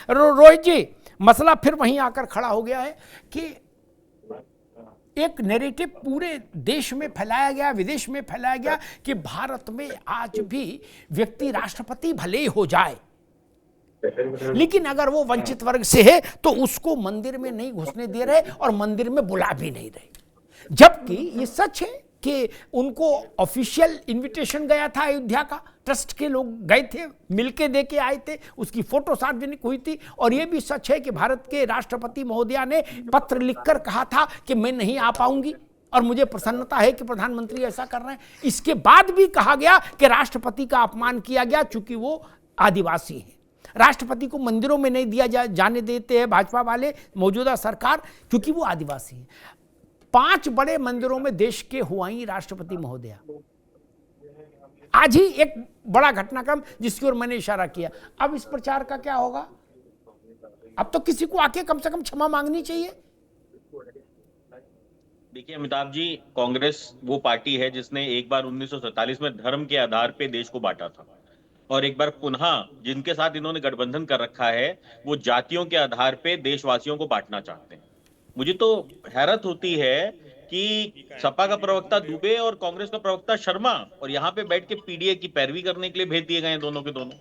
रोहित जी, मसला फिर वहीं आकर खड़ा हो गया है कि एक नैरेटिव पूरे देश में फैलाया गया, विदेश में फैलाया गया कि भारत में आज भी व्यक्ति राष्ट्रपति भले ही हो जाए, लेकिन अगर वो वंचित वर्ग से है तो उसको मंदिर में नहीं घुसने दे रहे और मंदिर में बुला भी नहीं रहे। जबकि ये सच है कि उनको ऑफिशियल इनविटेशन गया था, अयोध्या का ट्रस्ट के लोग गए थे, मिलके दे के आए थे, उसकी फोटो सार्वजनिक हुई थी। और ये भी सच है कि भारत के राष्ट्रपति महोदया ने पत्र लिखकर कहा था कि मैं नहीं आ पाऊंगी और मुझे प्रसन्नता है कि प्रधानमंत्री ऐसा कर रहे हैं। इसके बाद भी कहा गया कि राष्ट्रपति का अपमान किया गया चूंकि वो आदिवासी हैं। राष्ट्रपति को मंदिरों में नहीं दिया जाने देते हैं भाजपा वाले, मौजूदा सरकार, क्योंकि वो आदिवासी हैं। 5 बड़े मंदिरों में देश के हुआई राष्ट्रपति महोदया। आज ही एक बड़ा घटनाक्रम जिसकी ओर मैंने इशारा किया। अब इस प्रचार का क्या होगा? अब तो किसी को आके कम से कम क्षमा मांगनी चाहिए। देखिए अमिताभ जी, कांग्रेस वो पार्टी है जिसने एक बार 1947 में धर्म के आधार पे देश को बांटा था, और एक बार पुनः जिनके साथ इन्होंने गठबंधन कर रखा है वो जातियों के आधार पे देशवासियों को बांटना चाहते हैं। मुझे तो हैरत होती है कि सपा का प्रवक्ता दुबे और कांग्रेस का प्रवक्ता शर्मा और यहाँ पे बैठ के पीडीए की पैरवी करने के लिए भेज दिए गए हैं दोनों के दोनों।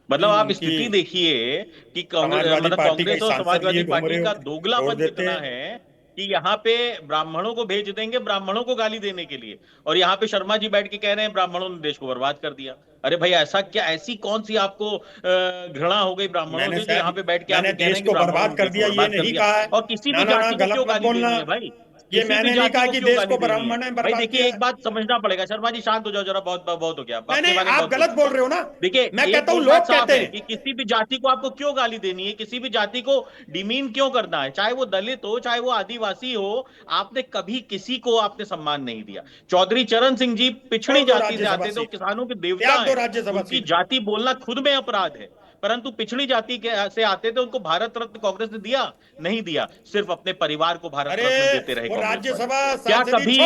मतलब आप स्थिति देखिए कि कांग्रेस और समाजवादी पार्टी का दोगलापन कितना है कि यहाँ पे ब्राह्मणों को भेज देंगे ब्राह्मणों को गाली देने के लिए, और यहाँ पे शर्मा जी बैठ के कह रहे हैं ब्राह्मणों ने देश को बर्बाद कर दिया। अरे भाई, ऐसा क्या, ऐसी कौन सी आपको घृणा हो गई ब्राह्मणों से यहाँ पे बैठ के आप कह रहे हैं कि बर्बाद कर दिया? ये नहीं कहा है। और किसी भी जाति को क्यों गाली देनी है भाई? ये मैंने नहीं कहा कि देश को ब्राह्मण ने भाई देखिए, एक बात समझना पड़ेगा। शर्मा जी शांत हो जाओ जरा, बहुत हो गया। नहीं, आप गलत बोल रहे हो ना। देखिए, मैं कहता हूँ, लोग कहते हैं कि किसी भी जाति को आपको क्यों गाली देनी है, किसी भी जाति को डिमीन क्यों करना है, चाहे वो दलित हो चाहे वो आदिवासी हो। आपने कभी किसी को आपने सम्मान नहीं दिया। चौधरी चरण सिंह जी पिछड़ी जाति से आते थे, किसानों के देवता हैं, उनकी जाति बोलना खुद में अपराध है, परंतु पिछड़ी जाति से आते थे, उनको भारत रत्न कांग्रेस ने दिया नहीं दिया, सिर्फ अपने परिवार को भारत रत्न देते रहे राज्यसभा। क्या कभी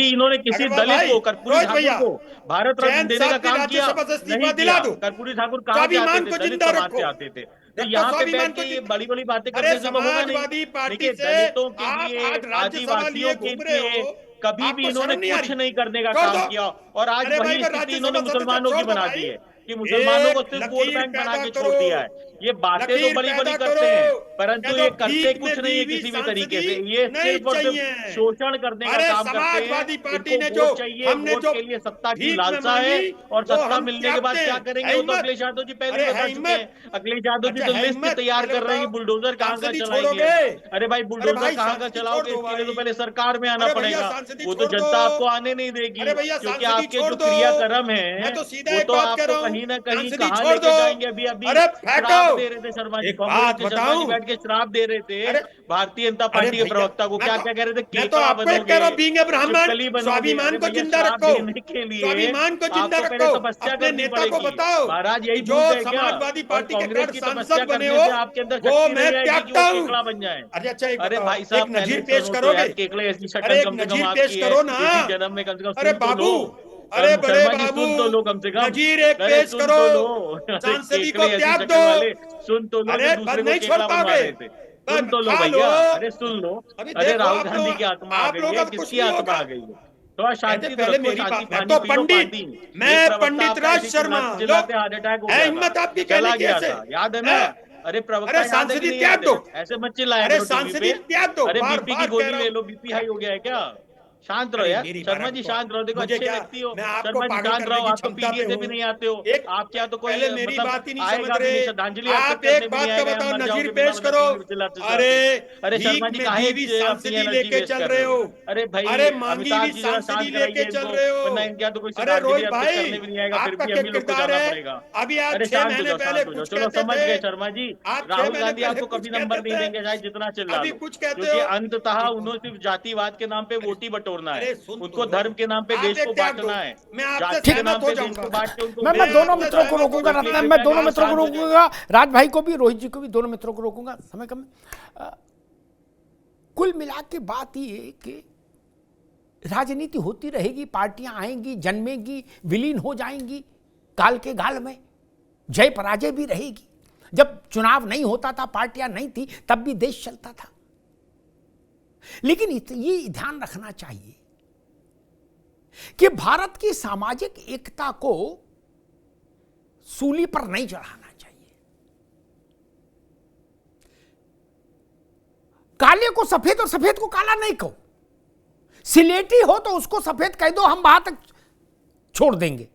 इन्होंने किसी दलित को, कर्पूरी ठाकुर को भारत रत्न देने का काम किया? नहीं किया। कर्पूरी ठाकुर कहाँ से आते थे? दलित समाज से आते थे। तो यहाँ पे बैठ के ये बड़ी बड़ी बातें करने से तो होगा नहीं। देखिए, दलितों के लिए, आदिवासियों के लिए कभी भी इन्होंने कुछ नहीं करने का काम किया, और आज वही स्थिति इन्होंने मुसलमानों की बना दी है कि मुसलमानों को सिर्फ वोट बैंक बना के छोड़ दिया है। ये बातें तो बड़ी बड़ी करते हैं, परंतु ये करते कुछ नहीं है किसी भी तरीके से। ये सिर्फ और सिर्फ शोषण करने का काम करते हैं। इनको वोट चाहिए, वोट के लिए सत्ता की लालसा है, और सत्ता मिलने के बाद क्या करेंगे वो तो अखिलेश यादव जी पहले बता चुके हैं। अखिलेश यादव जी तो लिस्ट तैयार कर रहे हैं, बुलडोजर कहाँ का चलाएंगे। अरे भाई, बुलडोजर कहाँ का चलाओगे? इसके लिए तो पहले सरकार में आना पड़ेगा। वो तो जनता आपको आने नहीं देगी, क्योंकि आपके जो क्रियाक्रम है वो तो आपको कहीं ना कहीं कहाँ लेके जाएंगे। अभी श्राप दे रहे थे शर्मा जी, कांग्रेस शर्मा जी बैठ के श्राप दे रहे थे भारतीय जनता पार्टी के प्रवक्ता को। क्या क्या कह रहे थे? केकड़ा बनोगे, स्वाभिमान को जिंदा रखो, के लिए स्वाभिमान को जिंदा रखो, अपने नेता को बताओ। महाराज यही जो समाजवादी पार्टी के कांग्रेस की सांसद बने हो, आपके अंदर वो मैं त्यागता हूँ। केकड़ा बन जाए। अरे भाई साहब, नजीर पेश करोगे? केकड़े ऐसी अरे नजीर पेश करो ना। जन्म में कम से कम। अरे बाबू, अरे बड़े बाबू, सुन तो लो कम से कम। नजीर एक पेश करो, सांसदी को त्याग दो। सुन तो लो, अरे बस नहीं छोड़ पाओगे। सुन तो लो भैया, अरे सुन लो। अरे राहुल गांधी की आत्मा आ गई है, किसकी आत्मा आ गई है? थोड़ा शांति पहले मेरी बात। मैं तो पंडित, मैं पंडित राज शर्मा, हार्ट अटैक हो गया, हिम्मत आपकी कहने की ऐसे याद है ना? अरे प्रवक्ता, सांसदी त्याग दो, ऐसे मत चिल्लाए। अरे सांसदी त्याग दो। अरे बीपी की गोली ले लो, बीपी हाई हो गया है क्या? शांत रहो यार शर्मा जी, शांत रहो। देखो अच्छे व्यक्ति हो शर्मा जी, शांत रहो। आप तो पीडीए से भी नहीं आते हो, आप क्या तो कोई पहले मेरी बात ही नहीं समझ रहे। श्रद्धांजलि आप एक बात का बताओ, नजीर पेश करो। अरे शर्मा जी काहे सांसदी लेके चल रहे हो? अरे भाई, अरे मानवी भी सांसदी लेके चल रहे हो। क्या तो कोई अरे रोहित भाई, करने भी नहीं आएगा, फिर आपका भी क्या हम ही लोग को किरदार जाना है? पड़ेगा। अभी आप अरे 6 महीने पहले कुछ चलो कहते समझ थे। गए शर्मा जी। राहुल गांधी आपको कभी नंबर नहीं देंगे, चाहे जितना चिल्ला लो, कुछ कहते क्योंकि हो। अंततः उन्होंने सिर्फ जातिवाद के नाम पे वोट ही बटोरना है। उनको धर्म के नाम पे आप देश को एक त्याग बांटना दो। है, मैं आपसे जाति के सहमत नाम हो पे देश जाऊंगा। को बांट के उनको। मैं दोनों मित्रों को रोकूंगा रत्ना, मैं दोनों मित्रों को रोकूंगा, राज भाई को भी, रोहित जी को भी, दोनों मित्रों को रोकूंगा, समय कम। कुल मिला के बात ये कि राजनीति होती रहेगी, पार्टियां आएंगी, जन्मेंगी, विलीन हो जाएंगी काल के गाल में, जय पराजय भी रहेगी। जब चुनाव नहीं होता था, पार्टियां नहीं थी, तब भी देश चलता था। लेकिन ये ध्यान रखना चाहिए कि भारत की सामाजिक एकता को सूली पर नहीं चढ़ाना चाहिए। काले को सफेद और सफेद को काला नहीं कहो। सिलेटी हो तो उसको सफेद कह दो, हम वहां तक छोड़ देंगे।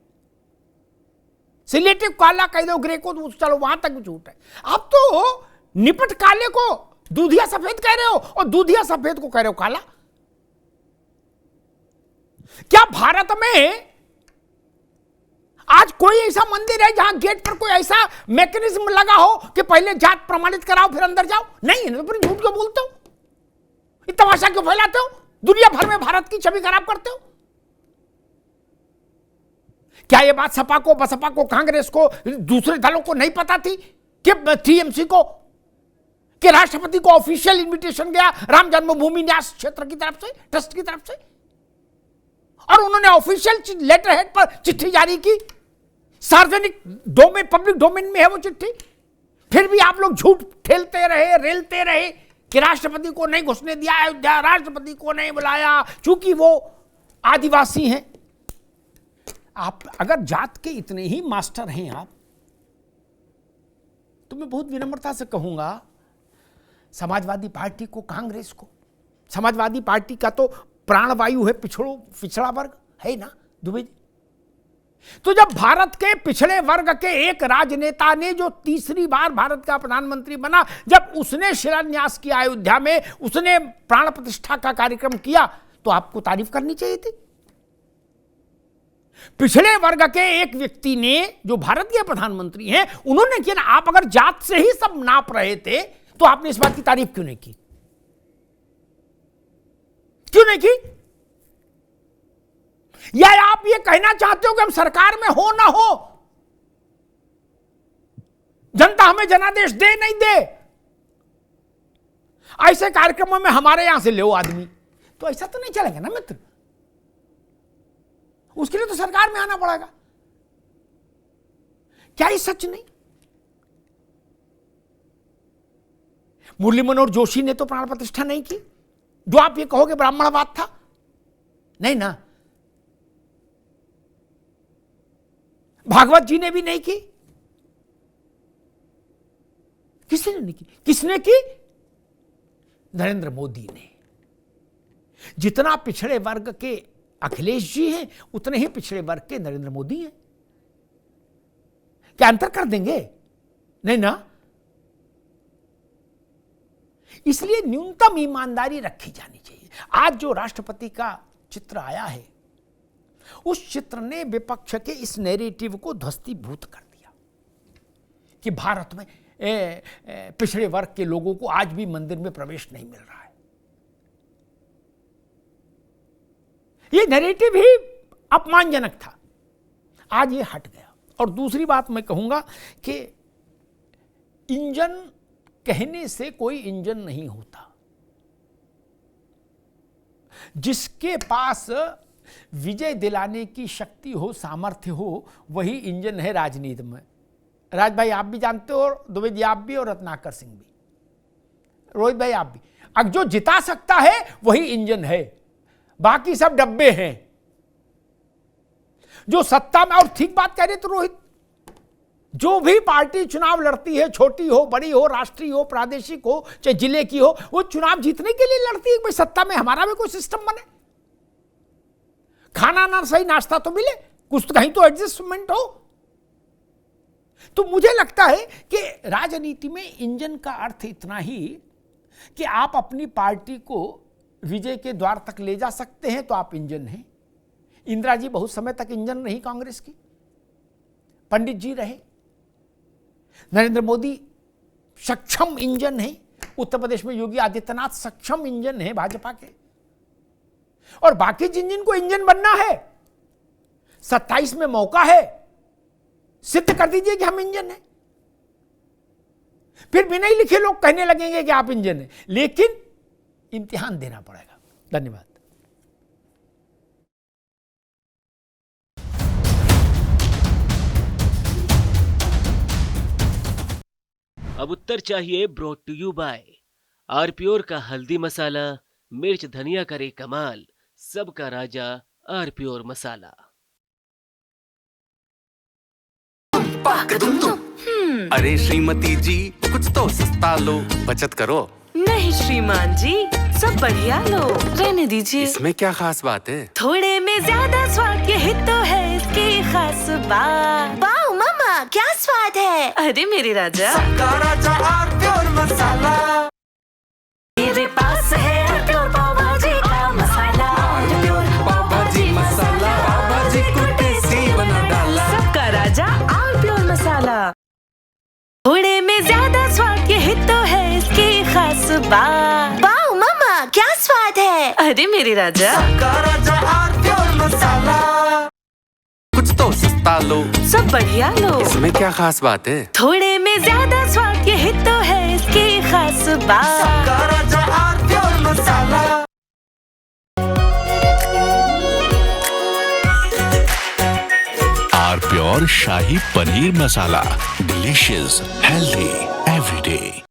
सिलेटी को काला कह दो, ग्रे को तो चलो वहां तक भी झूठ है। अब तो निपट काले को दूधिया सफेद कह रहे हो और दूधिया सफेद को कह रहे हो काला। क्या भारत में आज कोई ऐसा मंदिर है जहां गेट पर कोई ऐसा मैकेनिज्म लगा हो कि पहले जात प्रमाणित कराओ फिर अंदर जाओ? नहीं है, तो फिर झूठ क्यों बोलते हो? ये तमाशा क्यों फैलाते हो? दुनिया भर में भारत की छवि खराब करते हो। क्या ये बात सपा को, बसपा को, कांग्रेस को, दूसरे दलों को नहीं पता थी कि टीएमसी को, कि राष्ट्रपति को ऑफिशियल इनविटेशन गया राम जन्मभूमि न्यास क्षेत्र की तरफ से, ट्रस्ट की तरफ से, और उन्होंने ऑफिशियल लेटर हेड पर चिट्ठी जारी की। सार्वजनिक डोमेन, पब्लिक डोमेन में है वो चिट्ठी। फिर भी आप लोग झूठ ठेलते रहे, रेलते रहे कि राष्ट्रपति को नहीं घुसने दिया अयोध्या, राष्ट्रपति को नहीं बुलाया क्योंकि वो आदिवासी हैं। आप अगर जात के इतने ही मास्टर हैं आप, तो मैं बहुत विनम्रता से कहूंगा समाजवादी पार्टी को, कांग्रेस को। समाजवादी पार्टी का तो प्राणवायु है पिछड़ा वर्ग है ना दुबे जी। तो जब भारत के पिछड़े वर्ग के एक राजनेता ने, जो तीसरी बार भारत का प्रधानमंत्री बना, जब उसने शिलान्यास किया अयोध्या में, उसने प्राण प्रतिष्ठा का कार्यक्रम किया, तो आपको तारीफ करनी चाहिए थी। पिछड़े वर्ग के एक व्यक्ति ने, जो भारत के प्रधानमंत्री हैं, उन्होंने किया ना। आप अगर जात से ही सब नाप रहे थे तो आपने इस बात की तारीफ क्यों नहीं की? क्यों नहीं की? या आप ये कहना चाहते हो कि हम सरकार में हो ना हो, जनता हमें जनादेश दे नहीं दे, ऐसे कार्यक्रमों में हमारे यहां से ले आदमी, तो ऐसा तो नहीं चलेगा ना मित्र। उसके लिए तो सरकार में आना पड़ेगा। क्या ये सच नहीं? मुरली मनोहर जोशी ने तो प्राण प्रतिष्ठा नहीं की, जो आप ये कहोगे ब्राह्मणवाद था। नहीं ना, भागवत जी ने भी नहीं की। किसने नहीं की? किसने की? नरेंद्र मोदी ने। जितना पिछड़े वर्ग के अखिलेश जी हैं, उतने ही पिछड़े वर्ग के नरेंद्र मोदी हैं। क्या अंतर कर देंगे? नहीं ना। इसलिए न्यूनतम ईमानदारी रखी जानी चाहिए। आज जो राष्ट्रपति का चित्र आया है, उस चित्र ने विपक्ष के इस नैरेटिव को ध्वस्तीभूत कर दिया कि भारत में पिछड़े वर्ग के लोगों को आज भी मंदिर में प्रवेश नहीं मिल रहा है। ये नैरेटिव ही अपमानजनक था, आज ये हट गया। और दूसरी बात मैं कहूंगा कि इंजन कहने से कोई इंजन नहीं होता। जिसके पास विजय दिलाने की शक्ति हो, सामर्थ्य हो, वही इंजन है राजनीति में। राज भाई आप भी जानते हो, दुबे जी आप भी, और रत्नाकर सिंह भी, रोहित भाई आप भी। अब जो जिता सकता है वही इंजन है, बाकी सब डब्बे हैं। जो सत्ता में, और ठीक बात कह रहे तो रोहित, जो भी पार्टी चुनाव लड़ती है, छोटी हो, बड़ी हो, राष्ट्रीय हो, प्रादेशिक हो, चाहे जिले की हो, वो चुनाव जीतने के लिए लड़ती है। भाई सत्ता में हमारा भी कोई सिस्टम बने, खाना ना सही, नाश्ता तो मिले, कुछ तो कहीं तो एडजस्टमेंट हो। तो मुझे लगता है कि राजनीति में इंजन का अर्थ इतना ही कि आप अपनी पार्टी को विजय के द्वार तक ले जा सकते हैं, तो आप इंजन हैं। इंदिरा जी बहुत समय तक इंजन रही कांग्रेस की, पंडित जी रहे, नरेंद्र मोदी सक्षम इंजन है, उत्तर प्रदेश में योगी आदित्यनाथ सक्षम इंजन है भाजपा के, और बाकी जिन जिन को इंजन बनना है 27 में मौका है, सिद्ध कर दीजिए कि हम इंजन हैं। फिर बिना ही लिखे लोग कहने लगेंगे कि आप इंजन हैं, लेकिन इम्तिहान देना पड़ेगा। धन्यवाद। अब उत्तर चाहिए brought to you by R pure का हल्दी मसाला, मिर्च धनिया करे कमाल, सबका राजा आर प्योर मसाला। अरे श्रीमती जी कुछ तो सस्ता लो, बचत करो। नहीं श्रीमान जी, सब बढ़िया लो, रहने दीजिए। इसमें क्या खास बात है? थोड़े में ज्यादा स्वाद, यही तो है इसकी खास बात। वाओ मामा, क्या स्वाद है। अरे मेरे राजा, सबका राजा आर प्योर मसाला। मेरे पास है आर प्योर पाव भाजी का मसाला। आर प्योर पाव भाजी मसाला, पाव भाजी को टेस्टी बना डाला। सबका राजा आर प्योर मसाला। थोड़े में ज्यादा स्वाद, यही तो है इसकी खास बात। वाओ मामा, क्या स्वाद है। अरे मेरे राजा, सबका राजा आर प्योर मसाला। कुछ तो सस्ता लो, सब बढ़िया लो, इसमें क्या खास बात है? थोड़े में ज्यादा स्वाद, यही तो है इसकी खास बात। सबका राजा R pure masala. R pure shahi paneer masala, delicious, healthy everyday.